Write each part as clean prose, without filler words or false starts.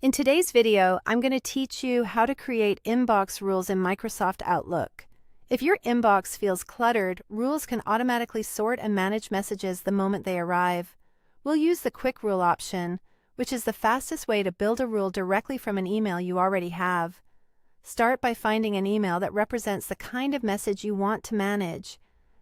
In today's video, I'm going to teach you how to create inbox rules in Microsoft Outlook. If your inbox feels cluttered, rules can automatically sort and manage messages the moment they arrive. We'll use the Quick Rule option, which is the fastest way to build a rule directly from an email you already have. Start by finding an email that represents the kind of message you want to manage.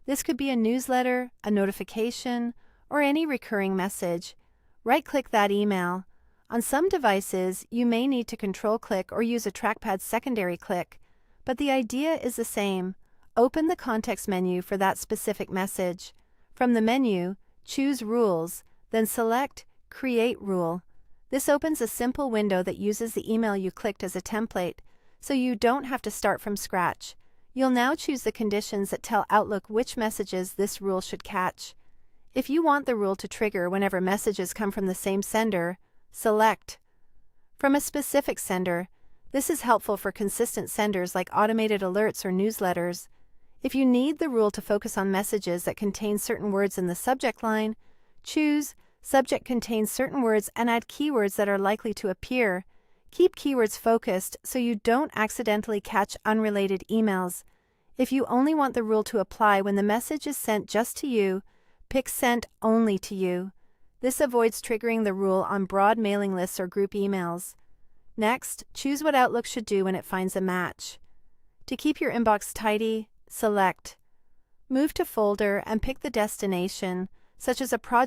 This could be a newsletter, a notification, or any recurring message. Right-click that email. On some devices, you may need to control-click or use a trackpad secondary click, but the idea is the same. Open the context menu for that specific message. From the menu, choose Rules, then select Create Rule. This opens a simple window that uses the email you clicked as a template, so you don't have to start from scratch. You'll now choose the conditions that tell Outlook which messages this rule should catch. If you want the rule to trigger whenever messages come from the same sender, select from a specific sender. This is helpful for consistent senders like automated alerts or newsletters. If you need the rule to focus on messages that contain certain words in the subject line, choose Subject contains certain words and add keywords that are likely to appear. Keep keywords focused so you don't accidentally catch unrelated emails. If you only want the rule to apply when the message is sent just to you, pick Sent Only to You. This avoids triggering the rule on broad mailing lists or group emails. Next, choose what Outlook should do when it finds a match. To keep your inbox tidy, select Move to Folder and pick the destination, such as a project